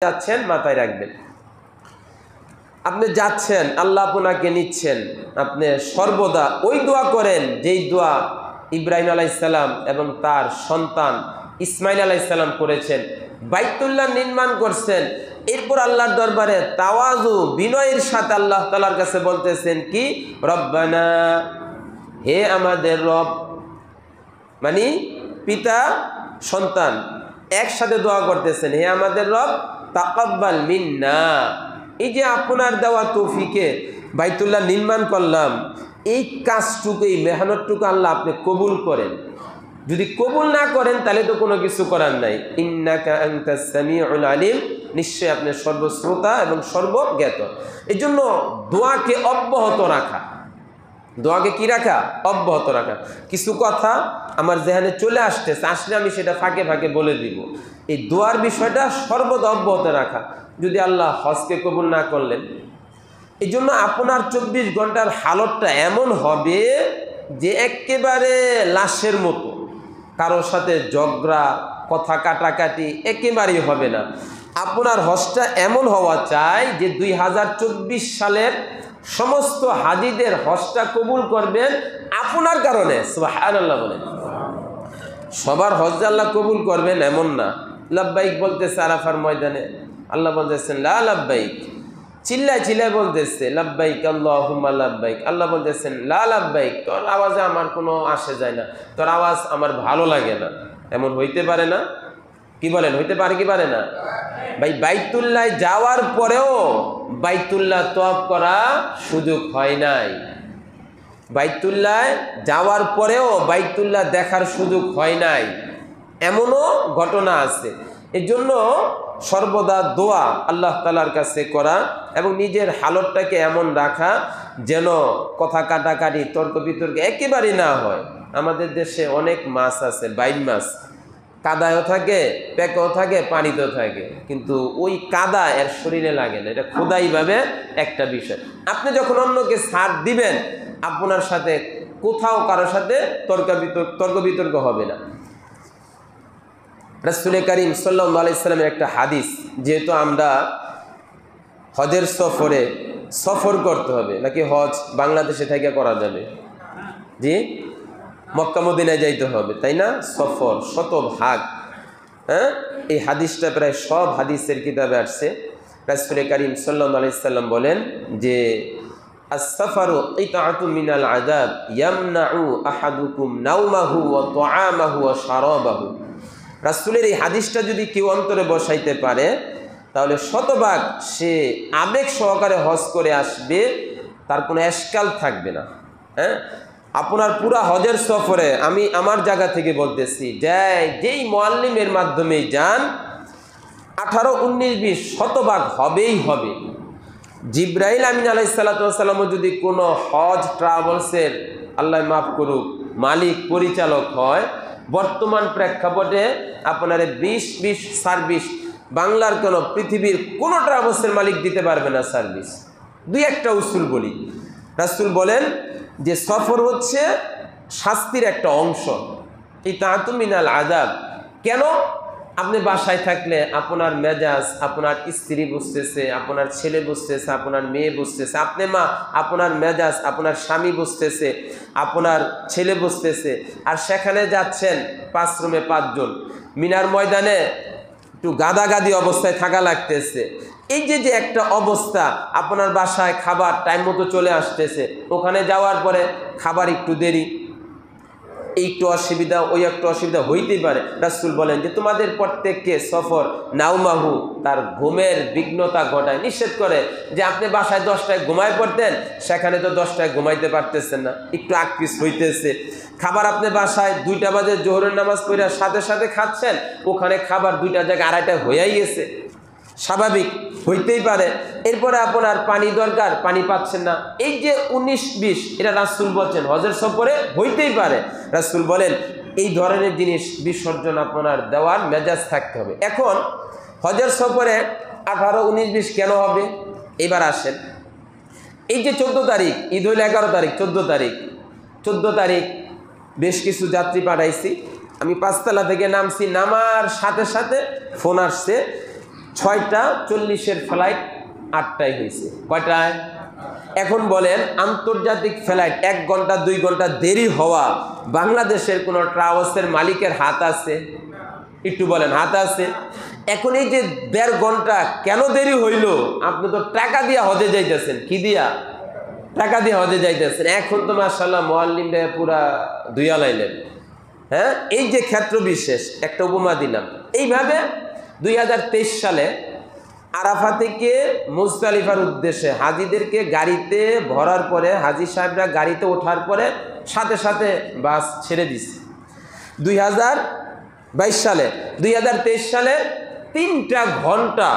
যাচ্ছেন মাথায় রাখবেন, আপনি যাচ্ছেন আল্লাহ আপনাকে নিচ্ছেন, আপনি সর্বদা ওই দোয়া করেন যেই দোয়া ইব্রাহিম আলাইহিস সালাম এবং তার সন্তান ইসমাইল আলাইহিস সালাম করেছেন। বাইতুল্লাহ নির্মাণ করছেন, এরপর আল্লাহর দরবারে তাওয়াজু বিনয়ের সাথে আল্লাহ তাআলার কাছে বলতেছেন কি, রব্বানা, হে আমাদের রব, মানে পিতা সন্তান একসাথে দোয়া করতেছেন, হে আমাদের রব তাকাব্বাল মিন্না, এই যে আপনার দেওয়া তৌফিকে বাইতুল্লাহ নির্মাণ করলাম, এই কাজটুকু এই মেহনতটুকু আল্লাহ আপনি কবুল করেন। যদি কবুল না করেন তাহলে তো কোনো কিছু করার নাই। ইন্নাকা আনতাস সামিউল আলিম, নিশ্চয়ই আপনি সর্বশ্রোতা এবং সর্বজ্ঞাত। এই জন্য দোয়াকে অব্যাহত রাখা, দোয়াকে কি রাখা, অব্যাহত রাখা। কিছু কথা আমার যেখানে চলে আসতেছে, আসলে আমি সেটা ফাঁকে ফাঁকে বলে দিব। এই দোয়ার বিষয়টা সর্বদা অব্যাহত রাখা। যদি আল্লাহ হজকে কবুল না করলেন, এই জন্য আপনার 24 ঘন্টার হালতটা এমন হবে যে একেবারে লাশের মতো, কারোর সাথে ঝগড়া কথা কাটাকাটি একেবারেই হবে না। আপনার হজটা এমন হওয়া চাই যে 2024 সালের সমস্ত হাজিদের হজটা কবুল করবেন আপনার কারণে। সুবহানাল্লাহ বলেন। সবার হজ আল্লাহ কবুল করবেন এমন না। লাব্বাইক বলতেছে আরাফার ময়দানে, আল্লাহ বলতেছেন লা লাব্বাইক, চিল্লায় চিল্লায় বলতেছে লাব্বাইক আল্লাহুম্মা লাব্বাইক, আল্লাহ বলতেছেন লা লাব্বাইক, তোর আওয়াজে আমার কোনো আসে যায় না, তোর আওয়াজ আমার ভালো লাগে না। এমন হইতে পারে না? কি বলেন, হইতে পারে কি পারে না? ভাই বাইতুল্লাহ যাওয়ার পরেও বাইতুল্লাহ তওয়াফ করা সুযোগ হয় নাই, বাইতুল্লাহ যাওয়ার পরেও বাইতুল্লাহ দেখার সুযোগ হয় নাই, এমনও ঘটনা আছে। এই জন্য সর্বদা দোয়া আল্লাহ তাআলার কাছে করা এবং নিজের হালতটাকে এমন রাখা যেন কথা কাটাকাটি তর্ক বিতর্ক একেবারেই না হয়। আমাদের দেশে অনেক মাছ আছে, বাইল মাছ, কাদায়ও থাকে, পেকেও থাকে, পানিতেও থাকে, কিন্তু ওই কাদা এর শরীরে লাগে না। এটা খোদাইভাবে একটা বিষয়। আপনি যখন অন্যকে ছাড় দিবেন, আপনার সাথে কোথাও কারোর সাথে তর্ক বিতর্ক হবে না। রাসূল করিম সাল্লাল্লাহু আলাইহি সাল্লামের একটা হাদিস, যেহেতু আমরা হজের সফর করতে হবে, নাকি হজ বাংলাদেশে থেকে করা যাবে? জি, মক্কা মদিনায় যাইতে হবে, তাই না? সফর শতভাগ। হ্যাঁ, এই হাদিসটা প্রায় সব হাদিসের কিতাবে আসছে। রাসূল করিম সাল্লাল্লাহু আলাইহি সাল্লাম বলেন যে আস-সাফারু কিতাআতুম মিনাল আযাব ইয়ামনাউ আহাদুকুম নাওমাহু ওয়া তুআমাহু ওয়া শারাবাহু। রাসূলের এই হাদিসটা যদি কেউ অন্তরে বসাইতে পারে, তাহলে শতভাগ সে আবেগ সহকারে হজ করে আসবে, তার কোনো এশকাল থাকবে না। হ্যাঁ, আপনার পুরা হজের সফরে আমি আমার জায়গা থেকে বলতেছি, যেই মুআল্লিমের মাধ্যমেই যান, 18, 19, 20 শতভাগ হবেই হবে। জিবরাইল আমিন আলাইহিস সালাতু ওয়াস সালামও যদি কোনো হজ ট্রাভেলসের, আল্লাহ মাফ করুক, মালিক পরিচালক হয়, বর্তমান প্রেক্ষাপটে আপনার 20 সার্ভিস বাংলার কেন পৃথিবীর কোনো ট্রাভেলসের মালিক দিতে পারবে না সার্ভিস। দুই একটা উসুল বলি। রাসূল বলেন যে সফর হচ্ছে শাস্তির একটা অংশ, কিতাআতুম মিনাল আযাব। কেন? আপনি বাসায় থাকলে আপনার মেজাজ আপনার স্ত্রী বুঝতেছে, আপনার ছেলে বুঝতেছে, আপনার মেয়ে বুঝতেছে, আপনি মা, আপনার মেজাজ আপনার স্বামী বুঝতেছে, আপনার ছেলে বুঝতেছে, আর সেখানে যাচ্ছেন 5 রুমে 5 জন, মিনার ময়দানে একটু গাদাগাদি অবস্থায় থাকা লাগতেছে। এই যে একটা অবস্থা, আপনার বাসায় খাবার টাইম মতো চলে আসতেছে, ওখানে যাওয়ার পরে খাবার একটু দেরি, একটু অসুবিধা, ওই একটু অসুবিধা হইতেই পারে। রাসূল বলেন যে তোমাদের প্রত্যেককে সফর নাওমাহু, তার ঘুমের বিঘ্নতা ঘটায়, নিষেধ করে। যে আপনি বাসায় 10টায় ঘুমায় পড়তেন, সেখানে তো 10টায় ঘুমাইতে পারতেছেন না, একটু আকপিস হইতেছে। খাবার আপনি বাসায় 2টা বাজে জোহরের নামাজ পড়ে সাথে সাথে খাচ্ছেন, ওখানে খাবার 2টার জায়গায় 2:30 হয়েই গেছে, স্বাভাবিক হইতেই পারে। এরপরে আপনার পানি দরকার, পানি পাচ্ছেন না। এই যে 19-20, এটা রাসূল বলছেন হজের সফরে হইতেই পারে। রাসূল বলেন এই ধরনের জিনিস বিসর্জন আপনার দেওয়ার মেজাজ থাকতে হবে। এখন হজের সফরে 18, 19, 20 কেন হবে? এবার আসেন, এই যে 14 তারিখ ঈদ হইল, 11 তারিখ, 14 তারিখ বেশ কিছু যাত্রী পাঠাইছি। আমি 5 তলা থেকে নামছি, নামার সাথে সাথে ফোন আসছে 6:40 ফ্লাইট 8টায় হয়েছে। কয়টায়? এখন বলেন আন্তর্জাতিক ফ্লাইট 1 ঘন্টা 2 ঘন্টা দেরি হওয়া বাংলাদেশের কোনো ট্রাভেলসের মালিকের হাত আছে? একটু বলেন, হাত আছে? এখন এই যে 1.5 ঘন্টা কেন দেরি হইল? আপনি তো টাকা দিয়ে হজে যাইতেছেন। কি দিয়া? টাকা দিয়ে হজে যাইতেছেন। এখন তো মাশাআল্লাহ মুআল্লিমরা পুরা দুইয়া লাইলেন। হ্যাঁ, এই যে ক্ষেত্র বিশেষ একটা উপমা দিলাম। এইভাবে 2023 সালে আরাফা থেকে মুজদালিফার উদ্দেশ্যে হাজিদেরকে গাড়িতে ভরার পরে, হাজি সাহেবরা গাড়িতে ওঠার পরে সাথে সাথে বাস ছেড়ে দিছে 2022 সালে। 2023 সালে 3টা ঘন্টা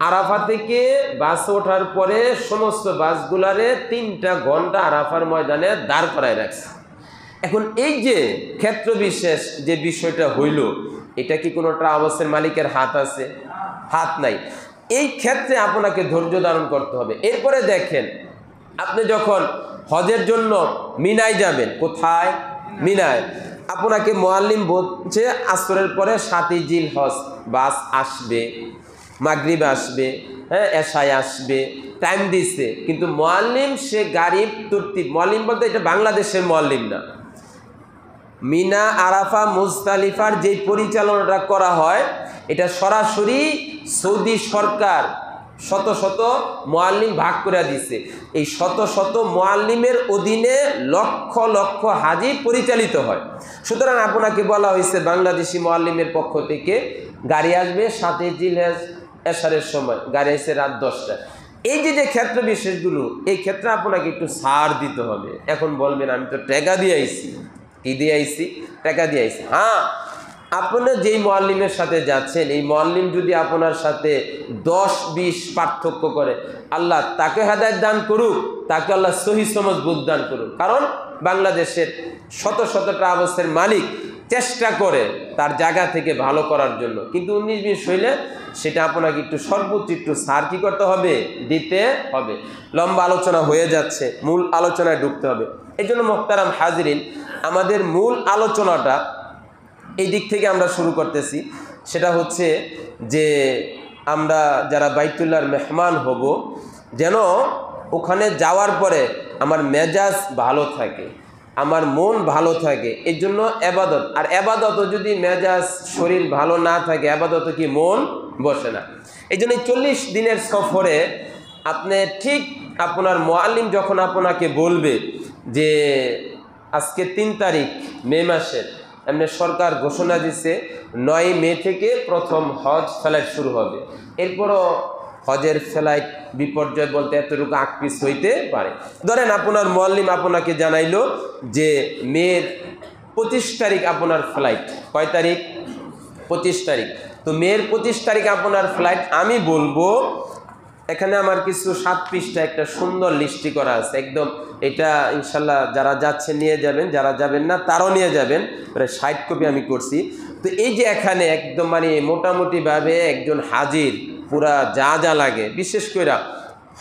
আরাফা থেকে বাস ওঠার পরে সমস্ত বাসগুলারে 3টা ঘন্টা আরাফার ময়দানে দাঁড় করায় রাখছে। এখন এই যে ক্ষেত্র বিশেষ যে বিষয়টা হইল, এটা কি কোনো ট্রাভেলসের মালিকের হাত আছে? হাত নাই। এই ক্ষেত্রে আপনাকে ধৈর্য ধারণ করতে হবে। এরপরে দেখেন, আপনি যখন হজের জন্য মিনায় যাবেন, কোথায়? মিনায়। আপনাকে মুআল্লিম বলছে আসরের পরে 7ই জিলহজ বাস আসবে, মাগরিব আসবে, হ্যাঁ, এশায় আসবে, টাইম দিচ্ছে, কিন্তু মুআল্লিম সে গাড়ির তরতিব, মুআল্লিম বলতে এটা বাংলাদেশের মুআল্লিম না, মিনা আরাফা মুজদালিফার যে পরিচালনাটা করা হয় এটা সরাসরি সৌদি সরকার শত শত মুআল্লিম ভাগ করে দিছে। এই শত শত মুআল্লিমের অধীনে লক্ষ লক্ষ হাজি পরিচালিত হয়। সুতরাং আপনাকে বলা হয়েছে বাংলাদেশি মুআল্লিমের পক্ষ থেকে গাড়ি আসবে 7ই জিলহজ এশারের সময়, গাড়ি আসছে রাত 10টায়। এই যে যে ক্ষেত্র বিশেষগুলো, এই ক্ষেত্রে আপনাকে একটু ছাড় দিতে হবে। এখন বলবেন আমি তো টাকা দিয়ে আইছি। কি দিয়ে আইছি? টাকা দিয়ে আইছি। হ্যাঁ, আপনার যেই মুআল্লিমের সাথে যাচ্ছেন, এই মুআল্লিম যদি আপনার সাথে 10-20 পার্থক্য করে, আল্লাহ তাকে হেদায়েত দান করুক, তাকে আল্লাহ সহি সমাজ বুঝ দান করুক। কারণ বাংলাদেশের শত শত ট্রাভেলসের মালিক চেষ্টা করে তার জায়গা থেকে ভালো করার জন্য, কিন্তু 19-20 হইলে সেটা আপনাকে একটু সর্বোচ্চ একটু ছাড় কি করতে হবে? দিতে হবে। লম্বা আলোচনা হয়ে যাচ্ছে, মূল আলোচনায় ঢুকতে হবে। এই জন্য মুহতারাম হাজিরিন, আমাদের মূল আলোচনাটা এই দিক থেকে আমরা শুরু করতেছি। সেটা হচ্ছে যে আমরা যারা বাইতুল্লাহর মেহমান হব, যেন ওখানে যাওয়ার পরে আমার মেজাজ ভালো থাকে, আমার মন ভালো থাকে। এই জন্য এবাদত, আর এবাদত যদি মেজাজ শরীর ভালো না থাকে, এবাদত কি মন বসে না। এই জন্য 40 দিনের সফরে আপনি ঠিক আপনার মুআল্লিম যখন আপনাকে বলবে যে আজকে 3 তারিখ মে মাসের, এমনি সরকার ঘোষণা দিচ্ছে 9 মে থেকে প্রথম হজ ফ্লাইট শুরু হবে। এরপরও হজের ফ্লাইট বিপর্যয় বলতে এতটুকু আকপিস হইতে পারে। ধরেন আপনার মুআল্লিম আপনাকে জানাইলো যে মের 25 তারিখ আপনার ফ্লাইট। কয় তারিখ? 25 তারিখ। তো মের 25 তারিখ আপনার ফ্লাইট। আমি বলবো এখানে আমার কিছু 7 পৃষ্ঠা একটা সুন্দর লিস্টি করা আছে, একদম এটা ইনশাল্লাহ যারা যাচ্ছেন নিয়ে যাবেন, যারা যাবেন না তারাও নিয়ে যাবেন। প্রায় 60 কপি আমি করছি। তো এই যে এখানে একদম মানে মোটামুটিভাবে একজন হাজির পুরা যা যা লাগে, বিশেষ করে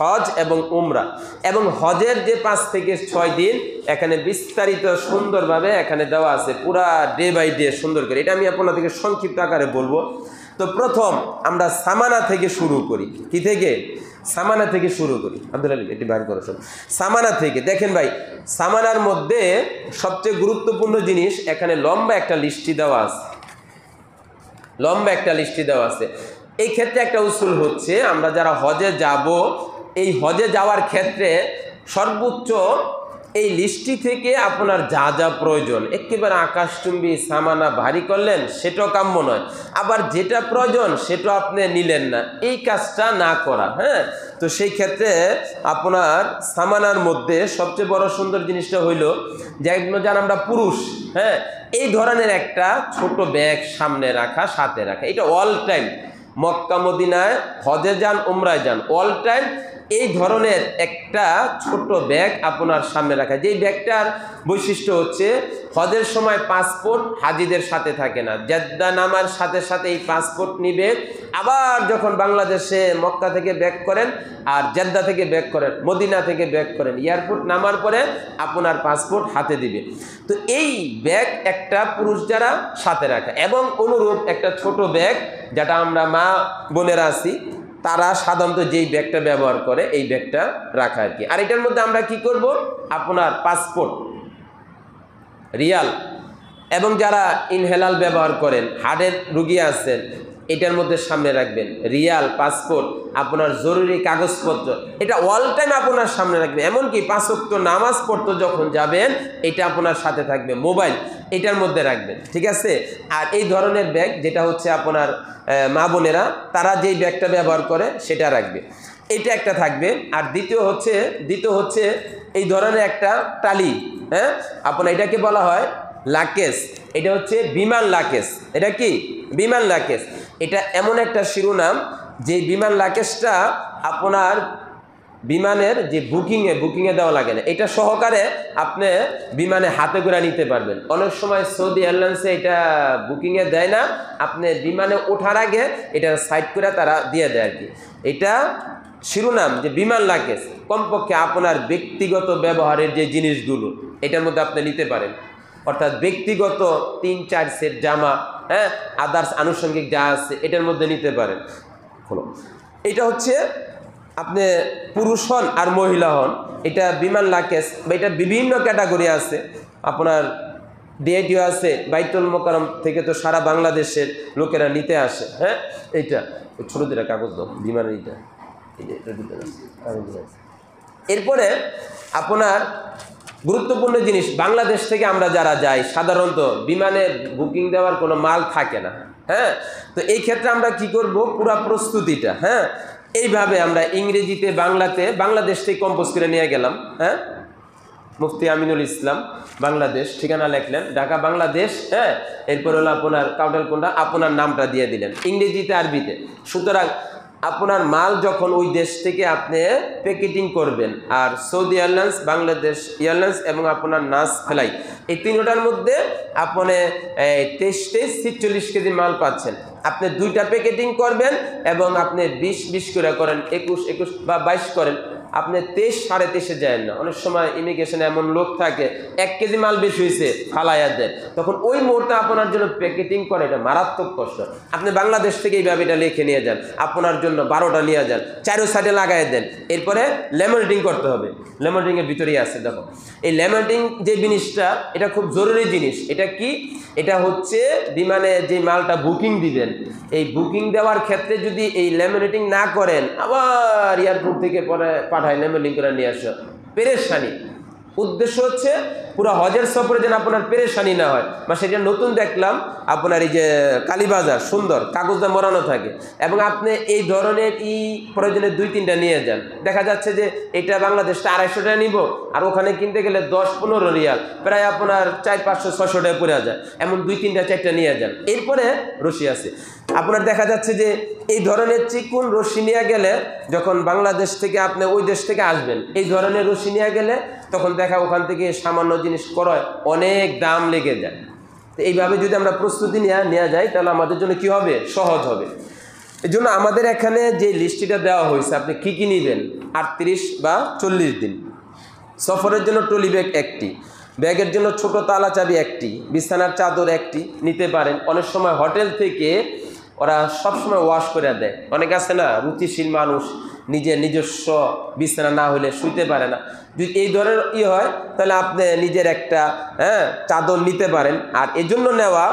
হজ এবং উমরা এবং হজের যে 5 থেকে 6 দিন এখানে বিস্তারিত সুন্দরভাবে এখানে দেওয়া আছে, পুরা ডে বাই ডে সুন্দর করে। এটা আমি আপনাদেরকে সংক্ষিপ্ত আকারে বলবো। তো প্রথম আমরা সামানা থেকে শুরু করি। কি থেকে? সামানা থেকে শুরু করি। আব্দুল আলী এটি বাইর করো সব। সামানা থেকে দেখেন ভাই, সামানার মধ্যে সবচেয়ে গুরুত্বপূর্ণ জিনিস এখানে লম্বা একটা লিস্টি দেওয়া আছে, লম্বা একটা লিস্টি দেওয়া আছে। এই ক্ষেত্রে একটা উসুল হচ্ছে, আমরা যারা হজে যাব, এই হজে যাওয়ার ক্ষেত্রে সর্বোচ্চ এই লিস্টি থেকে আপনার যা যা প্রয়োজন, একেবারে আকাশচুম্বী সামানা ভারী করলেন সেটাও কাম্য নয়, আবার যেটা প্রয়োজন সেটা আপনি নিলেন না, এই কাজটা না করা। হ্যাঁ, তো সেই ক্ষেত্রে আপনার সামানার মধ্যে সবচেয়ে বড় সুন্দর জিনিসটা হইল যে যারা আমরা পুরুষ, হ্যাঁ, এই ধরনের একটা ছোট ব্যাগ সামনে রাখা, সাথে রাখা। এটা অল টাইম মক্কা মদিনায় হজে যান উমরায় যান, অল টাইম এই ধরনের একটা ছোট ব্যাগ আপনার সামনে রাখা। যেই ব্যাগটার বৈশিষ্ট্য হচ্ছে হজের সময় পাসপোর্ট হাজিদের সাথে থাকে না, জেদ্দা নামার সাথে সাথে এই পাসপোর্ট নিবে, আবার যখন বাংলাদেশে মক্কা থেকে ব্যাক করেন আর জেদ্দা থেকে ব্যাক করেন, মদিনা থেকে ব্যাক করেন, এয়ারপোর্ট নামার পরে আপনার পাসপোর্ট হাতে দিবে। তো এই ব্যাগ একটা পুরুষ যারা সাথে রাখা, এবং অনুরূপ একটা ছোট ব্যাগ যেটা আমরা মা বোনেরা আছি তারা সাধারণত যেই ব্যাগটা ব্যবহার করে এই ব্যাগটা রাখা আর কি। আর এটার মধ্যে আমরা কি করব, আপনার পাসপোর্ট, রিয়াল, এবং যারা ইনহেলাল ব্যবহার করেন, হার্টের রুগী আছেন, এটার মধ্যে সামনে রাখবেন রিয়াল, পাসপোর্ট, আপনার জরুরি কাগজপত্র, এটা অল টাইম আপনার সামনে রাখবেন। এমনকি 5 ওয়াক্ত নামাজ পড়তে যখন যাবেন এটা আপনার সাথে থাকবে, মোবাইল এটার মধ্যে রাখবেন, ঠিক আছে। আর এই ধরনের ব্যাগ যেটা হচ্ছে আপনার মা বোনেরা তারা যেই ব্যাগটা ব্যবহার করে সেটা রাখবে, এটা একটা থাকবে। আর দ্বিতীয় হচ্ছে এই ধরনের একটা টালি, হ্যাঁ, আপনার এটাকে বলা হয় লাকেজ, এটা হচ্ছে বিমান লাকেজ। এটা কি বিমান লাকেজ? এটা এমন একটা শিরোনাম যে বিমান লাকেজটা আপনার বিমানের যে বুকিংয়ে দেওয়া লাগে না, এটা সহকারে আপনি বিমানে হাতে করে নিতে পারবেন। অনেক সময় সৌদি এয়ারলাইন্সে এটা বুকিংয়ে দেয় না, আপনি বিমানে ওঠার আগে এটা সাইড করে তারা দিয়ে দেয় আর কি। এটা শিরোনাম যে বিমান লাগেজ, কমপক্ষে আপনার ব্যক্তিগত ব্যবহারের যে জিনিসগুলো এটার মধ্যে আপনি নিতে পারেন, অর্থাৎ ব্যক্তিগত 3-4 সেট জামা, হ্যাঁ, আদার্স আনুষঙ্গিক যা আছে এটার মধ্যে নিতে পারেন। হলো এটা হচ্ছে আপনি পুরুষ হন আর মহিলা হন, এটা বিমান লাগেজ বা এটা বিভিন্ন ক্যাটাগরি আছে। আপনার ডিআইটিও আছে, বাইতুল মোকাররম থেকে তো সারা বাংলাদেশের লোকেরা নিতে আসে, হ্যাঁ। এইটা ছোটো দুটা কাগজ দাও, বিমানের এইটা এরপরে আপনার গুরুত্বপূর্ণ জিনিস, বাংলাদেশ থেকে আমরা যারা যাই সাধারণত বিমানে বুকিং দেওয়ার কোনো মাল থাকে না, হ্যাঁ। তো এই ক্ষেত্রে আমরা কি করব, পুরো প্রস্তুতিটা, হ্যাঁ, এইভাবে আমরা ইংরেজিতে বাংলাতে বাংলাদেশ থেকে কম্পোজ করে নিয়ে গেলাম, হ্যাঁ। মুফতি আমিনুল ইসলাম, বাংলাদেশ, ঠিকানা লিখলেন ঢাকা বাংলাদেশ, হ্যাঁ। এরপর হলো আপনার কাউটালকোন্ডা, আপনার নামটা দিয়ে দিলেন ইংরেজিতে আরবিতে। সুতরাং আপনার মাল যখন ওই দেশ থেকে আপনি প্যাকেটিং করবেন, আর সৌদি এয়ারলাইন্স, বাংলাদেশ এয়ারলাইন্স এবং আপনার নাস ফ্লাইট, এই তিনটার মধ্যে আপনি 23-46 কেজি মাল পাচ্ছেন। আপনি 2টা প্যাকেটিং করবেন এবং আপনি 20-20 করে করেন, 21-21 বা 22 করেন, আপনি 23-23.5 যায়েন না। অনেক সময় ইমিগ্রেশনে এমন লোক থাকে 1 কেজি মাল বেশি হয়েছে ফালাইয়া দেয়, তখন ওই মুহূর্তে আপনার জন্য প্যাকেটিং করে, এটা মারাত্মক কষ্ট। আপনি বাংলাদেশ থেকে এইভাবে এটা লিখে নিয়ে যান, আপনার জন্য 12টা নিয়ে যান, 4 সাইডে লাগাই দেন। এরপরে লেমনেটিং করতে হবে, লেমনেটিংয়ের ভিতরেই আছে দেখো। এই লেমনেটিং যে জিনিসটা এটা খুব জরুরি জিনিস। এটা কি? এটা হচ্ছে বিমানে যে মালটা বুকিং দিবেন, এই বুকিং দেওয়ার ক্ষেত্রে যদি এই লেমিনেটিং না করেন, আবার এয়ারপোর্ট থেকে পরে পাঠায় লেমিনেটিং করে নিয়ে আসা, পেরেশানি। উদ্দেশ্য হচ্ছে পুরো হজের সফরে যেন আপনার পেরেশানি না হয়। বা সেটা নতুন দেখলাম আপনার এই যে কালীবাজার সুন্দর কাগজটা মরানো থাকে, এবং আপনি এই ধরনের প্রয়োজনে 2-3টা নিয়ে যান। দেখা যাচ্ছে যে এটা বাংলাদেশটা 250 টাকা নিব, আর ওখানে কিনতে গেলে 10-15 রিয়াল, প্রায় আপনার 400-500-600 টাকা পড়ে যায়। এমন 2-3টা-4টা নিয়ে যান। এরপরে রশি আছে, আপনার দেখা যাচ্ছে যে এই ধরনের চিকুন রশি নিয়ে গেলে, যখন বাংলাদেশ থেকে আপনি ওই দেশ থেকে আসবেন, এই ধরনের রশি নিয়ে গেলে তখন দেখা ওখান থেকে সামান্য জিনিস ক্রয় অনেক দাম লেগে যায়। তো এইভাবে যদি আমরা প্রস্তুতি নেওয়া যায় তাহলে আমাদের জন্য কি হবে, সহজ হবে। এই জন্য আমাদের এখানে যে লিস্টটা দেওয়া হয়েছে, আপনি কি কি নেবেন, 38 বা 40 দিন। সফরের জন্য ট্রলি ব্যাগ 1টি, ব্যাগের জন্য ছোট তালা চাবি 1টি, বিছানার চাদর 1টি নিতে পারেন। অনেক সময় হোটেল থেকে ওরা সবসময় ওয়াশ করে দেয়। অনেক আছে না রুচিশীল মানুষ, নিজস্ব বিছানা না হলে শুইতে পারে না। যদি এই ধরনের হয় তাহলে আপনি নিজের একটা চাদর নিতে পারেন। আর এজন্য নেওয়া,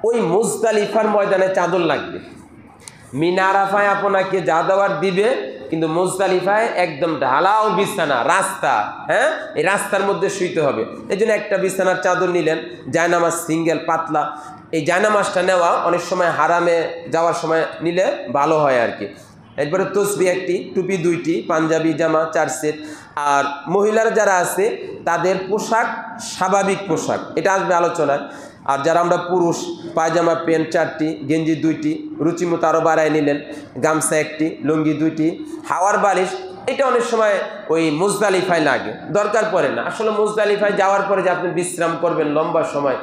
ওই মুজদালিফার ময়দানে চাদর লাগবে। মিনা আরাফায় আপনাকে যা দেওয়ার দিবে, কিন্তু মুজদালিফায় একদম ঢালাও বিছানা, রাস্তা, হ্যাঁ, এই রাস্তার মধ্যে শুইতে হবে। এই জন্য একটা বিছানার চাদর নিলেন, জায়নামাজ সিঙ্গেল পাতলা। এই জায়নামাজটা নেওয়া অনেক সময় হারামে যাওয়ার সময় নিলে ভালো হয় আর কি। এরপরে তসবি 1টি, টুপি 2টি, পাঞ্জাবি জামা 4 সেট। আর মহিলারা যারা আছে তাদের পোশাক স্বাভাবিক পোশাক, এটা আসবে আলোচনায়। আর যারা আমরা পুরুষ, পায়জামা প্যান্ট 4টি, গেঞ্জি 2টি, রুচি মতো আরও বাড়ায় নিলেন, গামছা 1টি, লুঙ্গি 2টি, হাওয়ার বালিশ এটা অনেক সময় ওই মুজদালিফায় লাগে, দরকার পড়ে না। আসলে মুজদালিফায় যাওয়ার পরে যে আপনি বিশ্রাম করবেন লম্বা সময়,